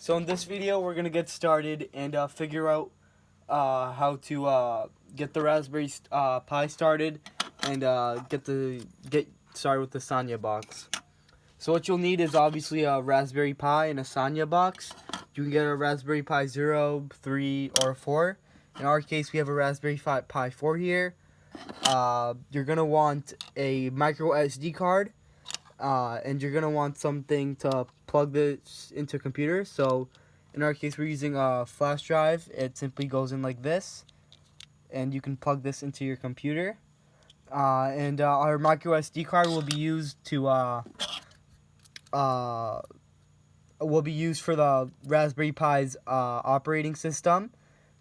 So in this video, we're gonna get started and figure out how to get the Raspberry Pi started and get started with the SaniaBox. So what you'll need is obviously a Raspberry Pi and a SaniaBox. You can get a Raspberry Pi 0, 3, or 4. In our case, we have a Raspberry Pi 4 here. You're gonna want a micro SD card. And you're gonna want something to plug this into a computer. So in our case, we're using a flash drive. It simply goes in like this, and you can plug this into your computer. Our micro SD card will be used to for the Raspberry Pi's operating system.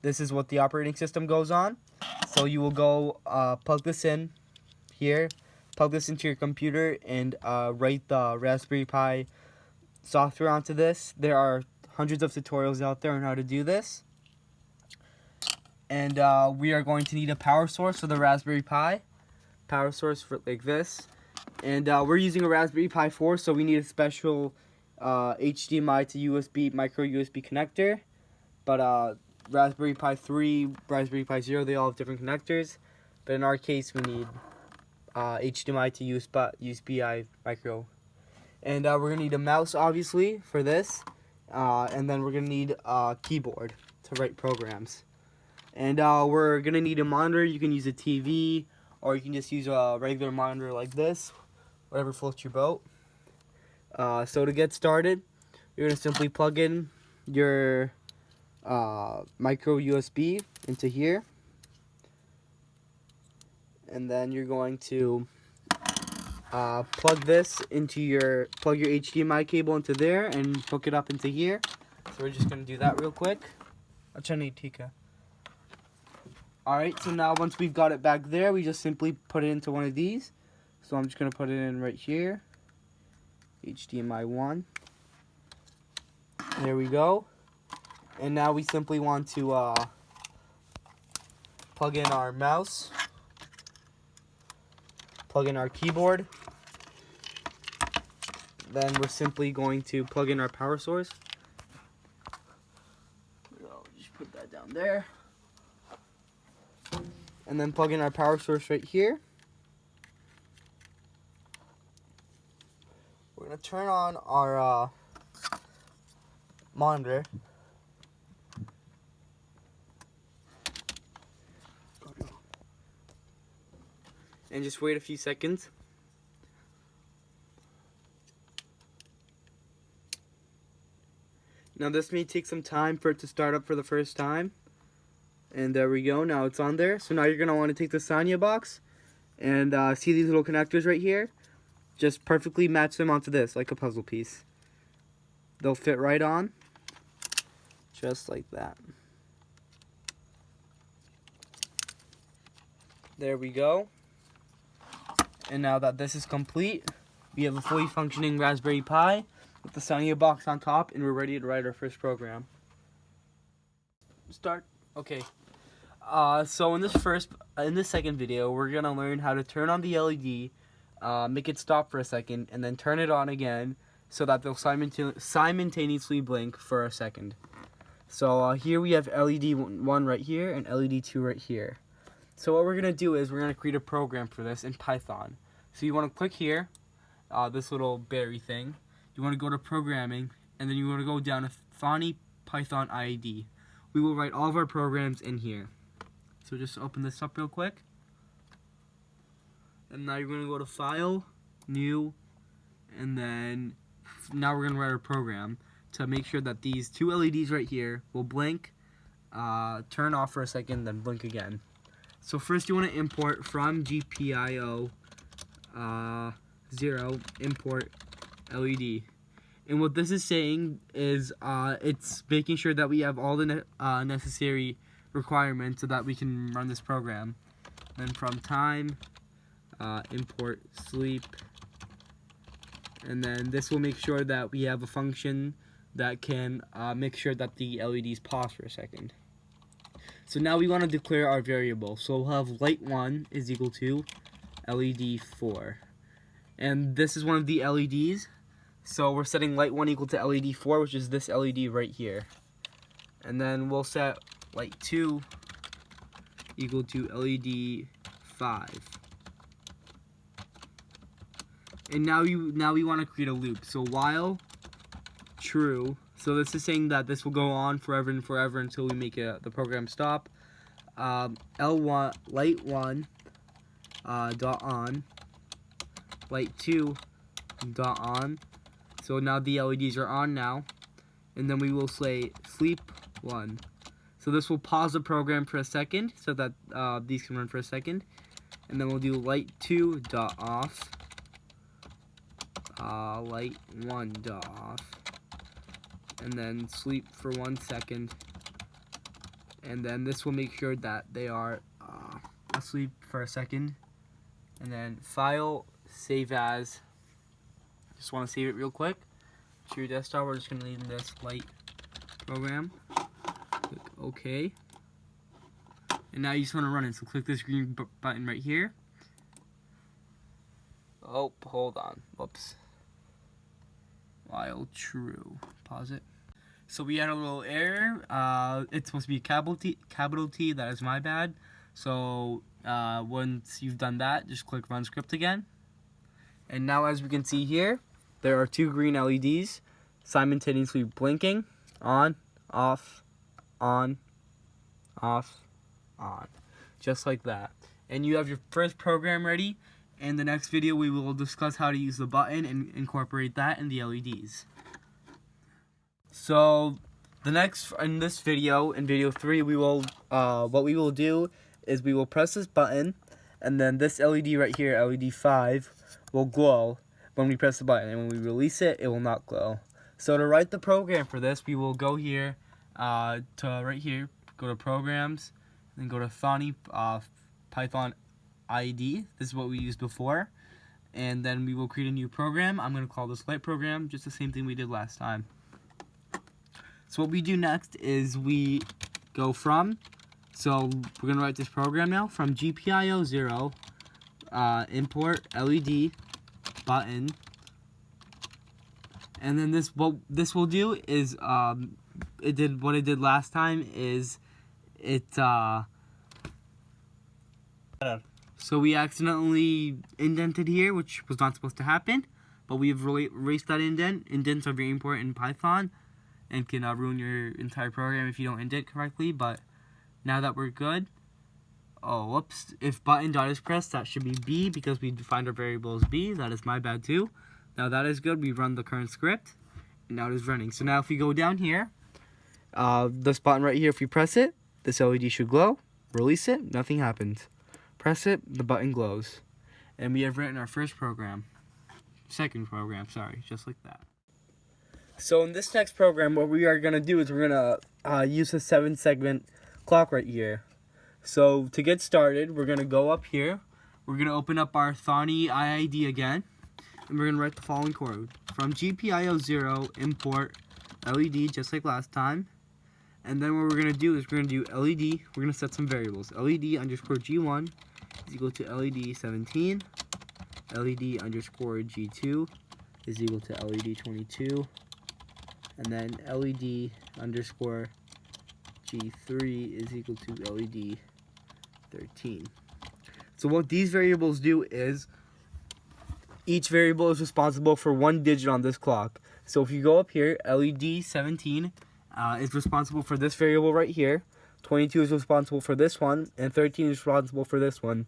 This is what the operating system goes on. So you will go plug this in here. Plug this into your computer and write the Raspberry Pi software onto this. There are hundreds of tutorials out there on how to do this. And we are going to need a power source for the Raspberry Pi. Power source for like this. And we're using a Raspberry Pi 4, so we need a special HDMI to USB, micro USB connector. But Raspberry Pi 3, Raspberry Pi 0, they all have different connectors. But in our case, we need HDMI to USB micro. And we're going to need a mouse, obviously, for this. And then we're going to need a keyboard to write programs. And we're going to need a monitor. You can use a TV, or you can just use a regular monitor like this, whatever floats your boat. So to get started, you're going to simply plug in your micro USB into here. And then you're going to plug your HDMI cable into there and hook it up into here. So we're just going to do that real quick. Alright, so now once we've got it back there, we just simply put it into one of these. So I'm just going to put it in right here. HDMI 1. There we go. And now we simply want to plug in our mouse. Plug in our keyboard. Then we're simply going to plug in our power source. I'll just put that down there. And then plug in our power source right here. We're going to turn on our monitor. And just wait a few seconds. Now this may take some time for it to start up for the first time. And there we go, now it's on there. So now you're going to want to take the SaniaBox and see these little connectors right here. Just perfectly match them onto this like a puzzle piece. They'll fit right on. Just like that. There we go. And now that this is complete, we have a fully functioning Raspberry Pi with the SaniaBox on top, and we're ready to write our first program. Start. Okay. So in this second video, we're gonna learn how to turn on the LED, make it stop for a second, and then turn it on again, so that they'll simultaneously blink for a second. So here we have LED 1 right here and LED 2 right here. So what we're going to do is we're going to create a program for this in Python. So you want to click here, this little berry thing. You want to go to programming, and then you want to go down to Funny Python IDE. We will write all of our programs in here. So just open this up real quick. And now you're going to go to File, New, and then now we're going to write our program to make sure that these two LEDs right here will blink, turn off for a second, then blink again. So first you want to import from GPIO 0 import LED. And what this is saying is it's making sure that we have all the necessary requirements so that we can run this program. Then from time, import sleep. And then this will make sure that we have a function that can make sure that the LEDs pause for a second. So now we want to declare our variable. So we'll have light 1 is equal to LED 4. And this is one of the LEDs So we're setting light 1 equal to LED 4, which is this LED right here. And then we'll set light 2 equal to LED 5. And now we want to create a loop. So while true, so this is saying that this will go on forever and forever until we make the program stop. L1 light 1 dot on, light 2 dot on. So now the LEDs are on now, and then we will say sleep 1. So this will pause the program for a second so that these can run for a second, and then we'll do light 2 dot off, light 1 dot off, and then sleep for 1 second, and then this will make sure that they are asleep for a second, and then file, save as. Just want to save it real quick to your desktop. We're just going to name this light program. Click OK. And now you just want to run it. So click this green button right here. Oh, hold on. Whoops. While true. Pause it. So we had a little error. It's supposed to be capital T. That is my bad. So once you've done that, just click run script again. And now, as we can see here, there are 2 green LEDs simultaneously blinking. On, off, on, off, on. Just like that. And you have your first program ready. In the next video, we will discuss how to use the button and incorporate that in the LEDs. So, in this video, in video 3, we will, what we will do is we will press this button, and then this LED right here, LED 5, will glow when we press the button, and when we release it, it will not glow. So to write the program for this, we will go here to right here, go to Programs, then go to Python ID. This is what we used before, and then we will create a new program. I'm going to call this light program, just the same thing we did last time. So what we do next is we go from, so we're going to write this program now, from GPIO 0, import LED button, and then what this will do is it did what it did last time is it so we accidentally indented here, which was not supposed to happen, but we've erased that indent. Indents are very important in Python and can ruin your entire program if you don't indent correctly. But now that we're good, oh whoops, if button dot is pressed, that should be B because we defined our variable as B. That is my bad too. Now that is good. We run the current script, and now it is running. So now if we go down here, this button right here, if we press it, this LED should glow. Release it, nothing happens. Press it, the button glows. And we have written our second program, sorry, just like that. So in this next program, what we are going to do is we're going to use the 7-segment clock right here. So to get started, we're going to go up here. We're going to open up our SaniaIID again, and we're going to write the following code. From GPIO 0, import LED, just like last time. And then what we're going to do is we're going to do LED. We're going to set some variables. LED underscore G1 is equal to LED 17. LED underscore G2 is equal to LED 22. And then LED underscore G3 is equal to LED 13. So what these variables do is each variable is responsible for 1 digit on this clock. So if you go up here, LED 17 is responsible for this variable right here. 22 is responsible for this one, and 13 is responsible for this one.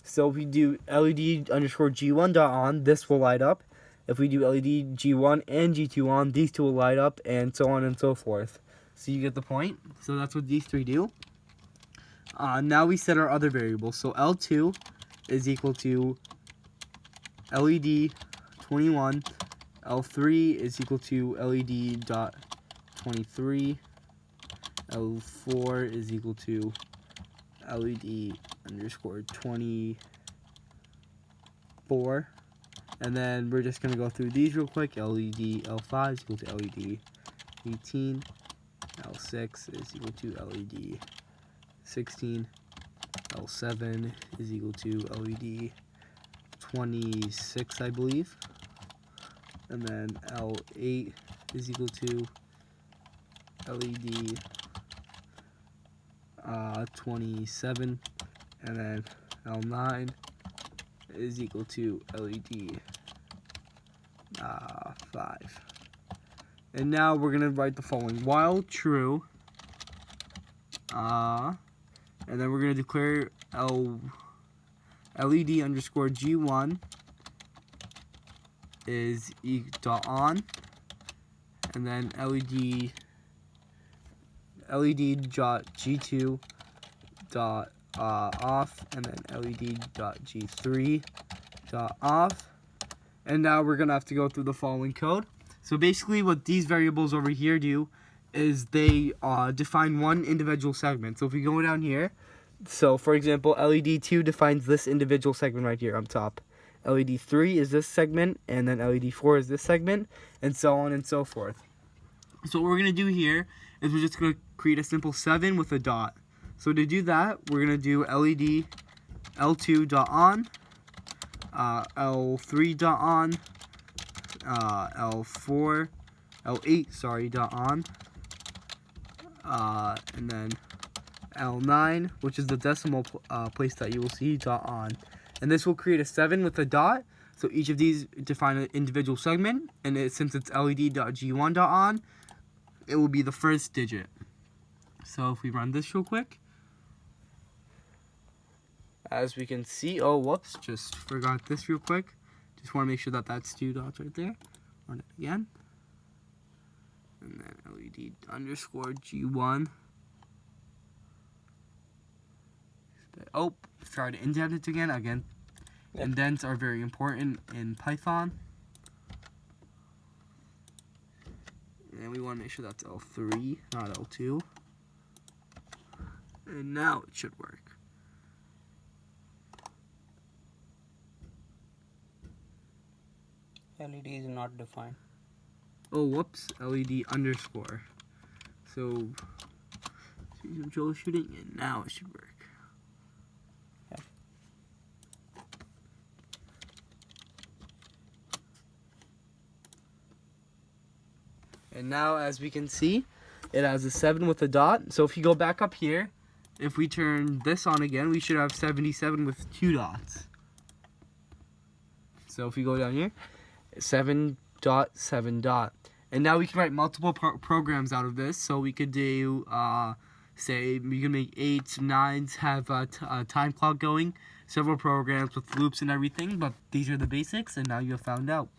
So if we do LED underscore G1 dot on, this will light up. If we do LED G1 and G2 on, these two will light up, and so on and so forth. So you get the point. So that's what these three do. Now we set our other variables. So L2 is equal to LED 21. L3 is equal to LED dot 23. L4 is equal to LED underscore 24. And then we're just going to go through these real quick. LED L5 is equal to LED 18. L6 is equal to LED 16. L7 is equal to LED 26, I believe. and then L8 is equal to LED 27, and then L9 is equal to LED 5. And now we're going to write the following. While true, and then we're going to declare LED underscore G1 is dot on, and then LED dot G2 dot off, and then LED dot G3 dot off. And now we're gonna have to go through the following code. So basically what these variables over here do is they define one individual segment. So if we go down here, so for example, LED 2 defines this individual segment right here on top. LED 3 is this segment, and then LED 4 is this segment, and so on and so forth. So what we're going to do here is we're just going to create a simple 7 with a dot. So to do that, we're going to do LED L2 dot on, L3 dot on, L8 sorry dot on, and then L9, which is the decimal place that you will see, dot on. And this will create a 7 with a dot. So each of these define an individual segment, and since it's LED.G1 dot on, it will be the first digit. So if we run this real quick, as we can see, oh whoops, just forgot this real quick. Just want to make sure that that's 2 dots right there. Run it again, and then LED underscore G1. Oh, sorry to indent it again. Yep. Indents are very important in Python. And we want to make sure that's L3, not L2. And now it should work. LED is not defined. Oh, whoops, LED underscore. So, some troubleshooting, and now it should work. And now, as we can see, it has a 7 with a dot. So if you go back up here, if we turn this on again, we should have 77 with 2 dots. So if we go down here, 7 dot, 7 dot. And now we can write multiple programs out of this. So we could do, say, we can make 8s, 9s, have a time clock going, several programs with loops and everything. But these are the basics, and now you have found out.